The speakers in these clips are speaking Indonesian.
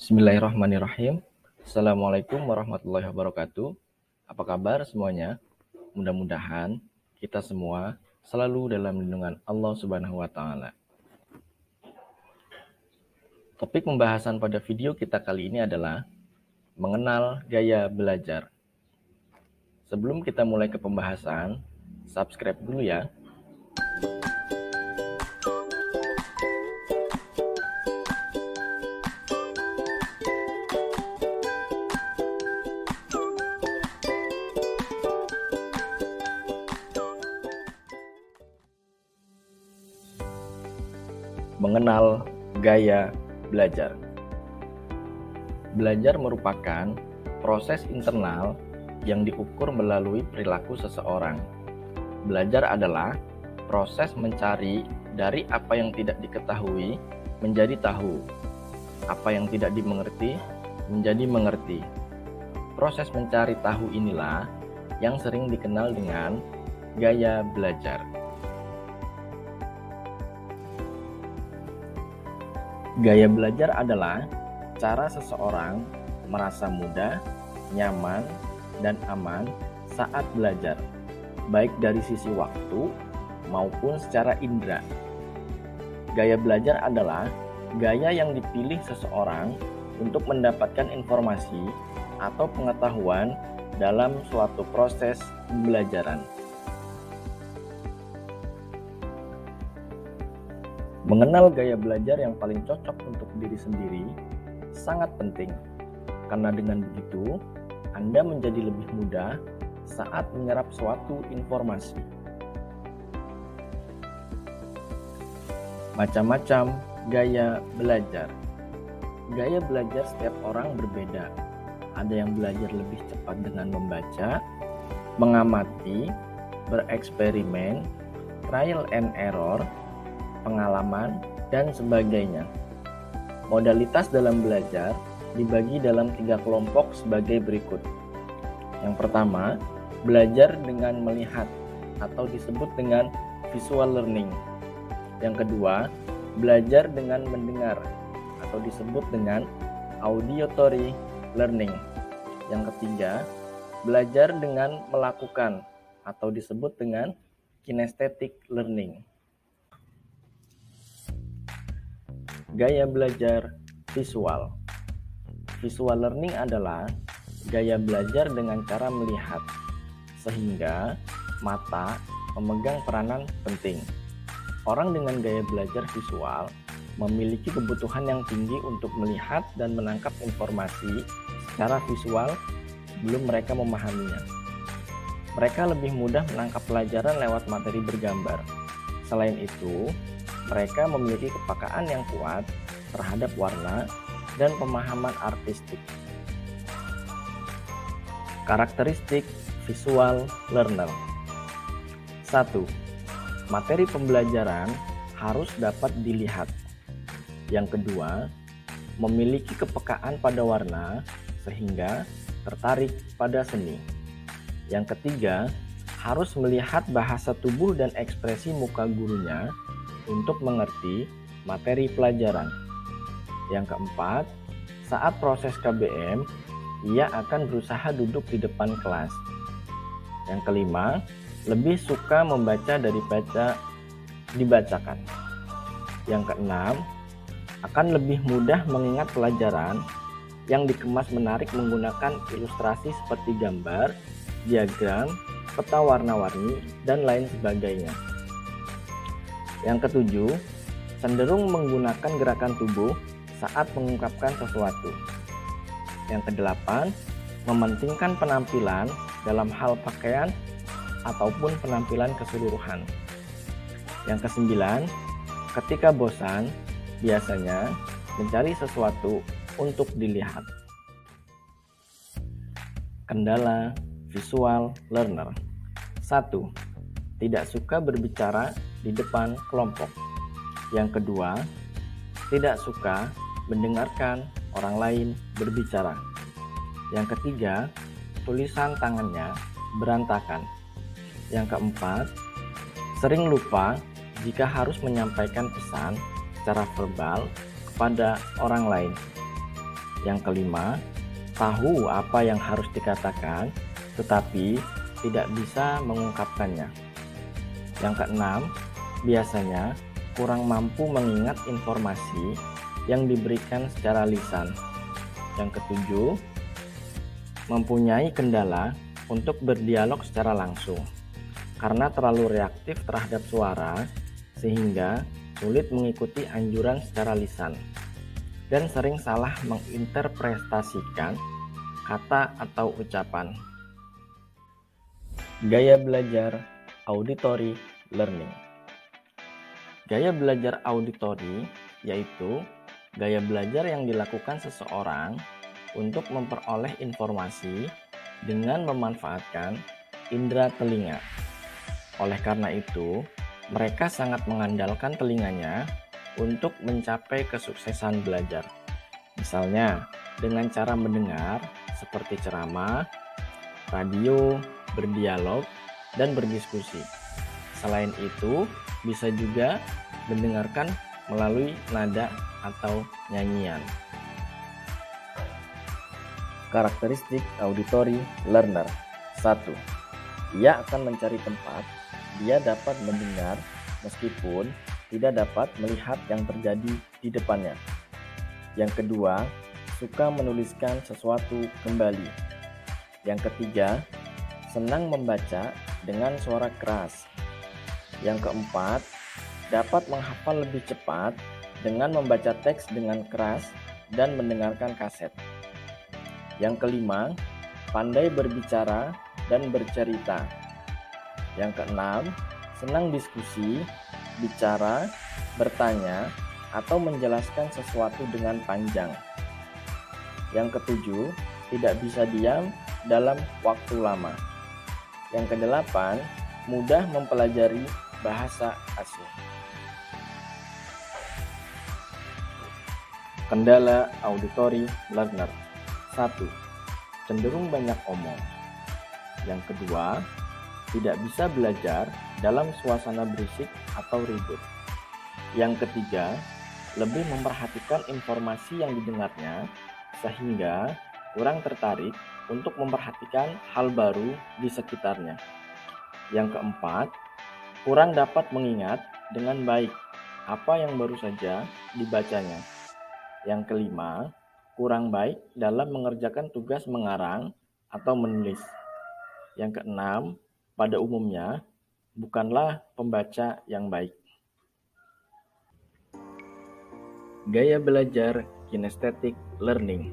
Bismillahirrahmanirrahim. Assalamualaikum warahmatullahi wabarakatuh. Apa kabar semuanya? Mudah-mudahan kita semua selalu dalam lindungan Allah Subhanahu wa Ta'ala. Topik pembahasan pada video kita kali ini adalah mengenal gaya belajar. Sebelum kita mulai ke pembahasan, subscribe dulu ya. Mengenal gaya belajar. Belajar merupakan proses internal yang diukur melalui perilaku seseorang. Belajar adalah proses mencari dari apa yang tidak diketahui menjadi tahu, apa yang tidak dimengerti menjadi mengerti. Proses mencari tahu inilah yang sering dikenal dengan gaya belajar. Gaya belajar adalah cara seseorang merasa mudah, nyaman, dan aman saat belajar, baik dari sisi waktu maupun secara indera. Gaya belajar adalah gaya yang dipilih seseorang untuk mendapatkan informasi atau pengetahuan dalam suatu proses pembelajaran. Mengenal gaya belajar yang paling cocok untuk diri sendiri sangat penting, karena dengan begitu Anda menjadi lebih mudah saat menyerap suatu informasi. Macam-macam gaya belajar. Gaya belajar setiap orang berbeda. Ada yang belajar lebih cepat dengan membaca, mengamati, bereksperimen, trial and error, pengalaman, dan sebagainya. Modalitas dalam belajar dibagi dalam 3 kelompok sebagai berikut. Yang pertama, belajar dengan melihat atau disebut dengan visual learning. Yang kedua, belajar dengan mendengar atau disebut dengan auditory learning. Yang ketiga, belajar dengan melakukan atau disebut dengan kinesthetic learning. Gaya belajar visual. Visual learning adalah gaya belajar dengan cara melihat, sehingga mata memegang peranan penting. Orang dengan gaya belajar visual memiliki kebutuhan yang tinggi untuk melihat dan menangkap informasi secara visual sebelum mereka memahaminya. Mereka lebih mudah menangkap pelajaran lewat materi bergambar. Selain itu, mereka memiliki kepekaan yang kuat terhadap warna dan pemahaman artistik. Karakteristik visual learner. 1. Materi pembelajaran harus dapat dilihat. Yang kedua, memiliki kepekaan pada warna sehingga tertarik pada seni. Yang ketiga, harus melihat bahasa tubuh dan ekspresi muka gurunya untuk mengerti materi pelajaran. Yang keempat, saat proses KBM, ia akan berusaha duduk di depan kelas. Yang kelima, lebih suka membaca daripada dibacakan. Yang keenam, akan lebih mudah mengingat pelajaran yang dikemas menarik menggunakan ilustrasi seperti gambar, diagram, peta warna-warni, dan lain sebagainya. Yang ketujuh, cenderung menggunakan gerakan tubuh saat mengungkapkan sesuatu. Yang kedelapan, mementingkan penampilan dalam hal pakaian ataupun penampilan keseluruhan. Yang kesembilan, ketika bosan, biasanya mencari sesuatu untuk dilihat. Kendala visual learner. 1. Tidak suka berbicara di depan kelompok. Yang kedua, tidak suka mendengarkan orang lain berbicara. Yang ketiga, tulisan tangannya berantakan. Yang keempat, sering lupa jika harus menyampaikan pesan secara verbal kepada orang lain. Yang kelima, tahu apa yang harus dikatakan, tetapi tidak bisa mengungkapkannya. Yang keenam, biasanya kurang mampu mengingat informasi yang diberikan secara lisan. Yang ketujuh, mempunyai kendala untuk berdialog secara langsung karena terlalu reaktif terhadap suara sehingga sulit mengikuti anjuran secara lisan dan sering salah menginterpretasikan kata atau ucapan. Gaya belajar auditory learning. Gaya belajar auditory yaitu gaya belajar yang dilakukan seseorang untuk memperoleh informasi dengan memanfaatkan indera telinga. Oleh karena itu, mereka sangat mengandalkan telinganya untuk mencapai kesuksesan belajar. Misalnya, dengan cara mendengar seperti ceramah, radio, berdialog, dan berdiskusi. Selain itu, bisa juga mendengarkan melalui nada atau nyanyian. Karakteristik auditory learner. 1. Ia akan mencari tempat dia dapat mendengar meskipun tidak dapat melihat yang terjadi di depannya. Yang kedua, suka menuliskan sesuatu kembali. Yang ketiga, senang membaca dengan suara keras. Yang keempat, dapat menghafal lebih cepat dengan membaca teks dengan keras dan mendengarkan kaset. Yang kelima, pandai berbicara dan bercerita. Yang keenam, senang diskusi, bicara, bertanya, atau menjelaskan sesuatu dengan panjang. Yang ketujuh, tidak bisa diam dalam waktu lama. Yang kedelapan, mudah mempelajari bahasa asing. Kendala auditory learner. 1. Cenderung banyak omong. Yang kedua, tidak bisa belajar dalam suasana berisik atau ribut. Yang ketiga, lebih memperhatikan informasi yang didengarnya sehingga kurang tertarik untuk memperhatikan hal baru di sekitarnya. Yang keempat, kurang dapat mengingat dengan baik apa yang baru saja dibacanya. Yang kelima, kurang baik dalam mengerjakan tugas mengarang atau menulis. Yang keenam, pada umumnya bukanlah pembaca yang baik. Gaya belajar kinestetik learning.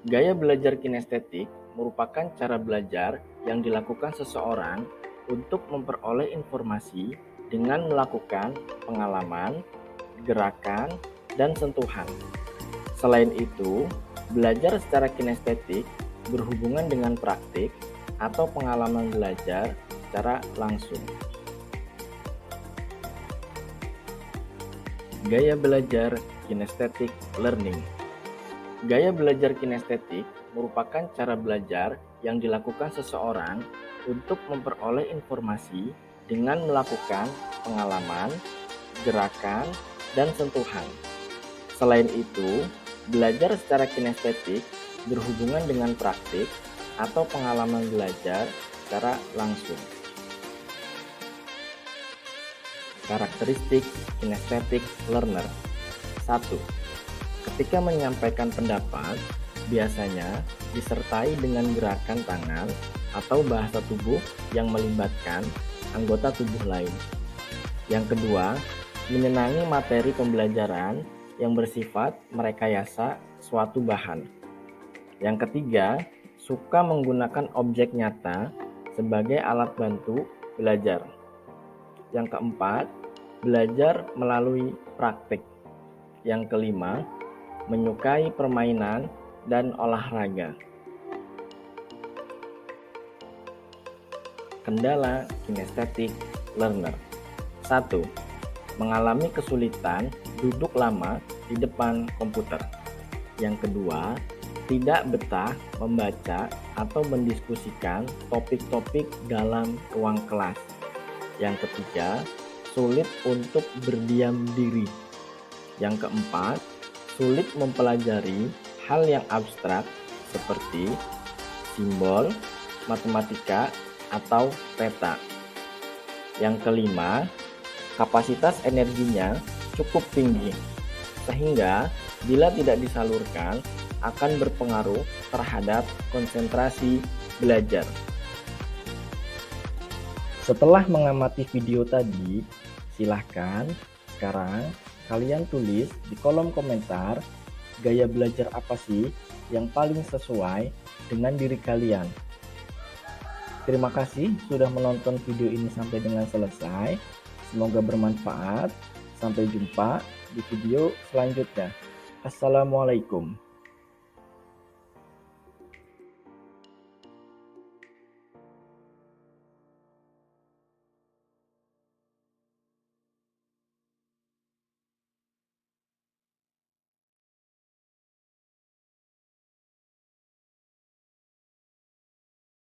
Gaya belajar kinestetik merupakan cara belajar yang dilakukan seseorang untuk memperoleh informasi dengan melakukan pengalaman, gerakan, dan sentuhan. Selain itu, belajar secara kinestetik berhubungan dengan praktik atau pengalaman belajar secara langsung. Gaya belajar kinestetik learning. Gaya belajar kinestetik merupakan cara belajar yang dilakukan seseorang untuk memperoleh informasi dengan melakukan pengalaman, gerakan, dan sentuhan. Selain itu, belajar secara kinestetik berhubungan dengan praktik atau pengalaman belajar secara langsung. Karakteristik kinestetik learner. 1. Ketika menyampaikan pendapat, biasanya disertai dengan gerakan tangan atau bahasa tubuh yang melibatkan anggota tubuh lain. Yang kedua, menyenangi materi pembelajaran yang bersifat merekayasa suatu bahan. Yang ketiga, suka menggunakan objek nyata sebagai alat bantu belajar. Yang keempat, belajar melalui praktik. Yang kelima, menyukai permainan dan olahraga. Kendala kinestetik learner. 1. Mengalami kesulitan duduk lama di depan komputer. Yang kedua, tidak betah membaca atau mendiskusikan topik-topik dalam ruang kelas. Yang ketiga, sulit untuk berdiam diri. Yang keempat, sulit mempelajari hal yang abstrak seperti simbol, matematika, atau peta. Yang kelima, kapasitas energinya cukup tinggi, sehingga bila tidak disalurkan akan berpengaruh terhadap konsentrasi belajar. Setelah mengamati video tadi, silahkan sekarang kalian tulis di kolom komentar gaya belajar apa sih yang paling sesuai dengan diri kalian. Terima kasih sudah menonton video ini sampai dengan selesai. Semoga bermanfaat. Sampai jumpa di video selanjutnya. Assalamualaikum.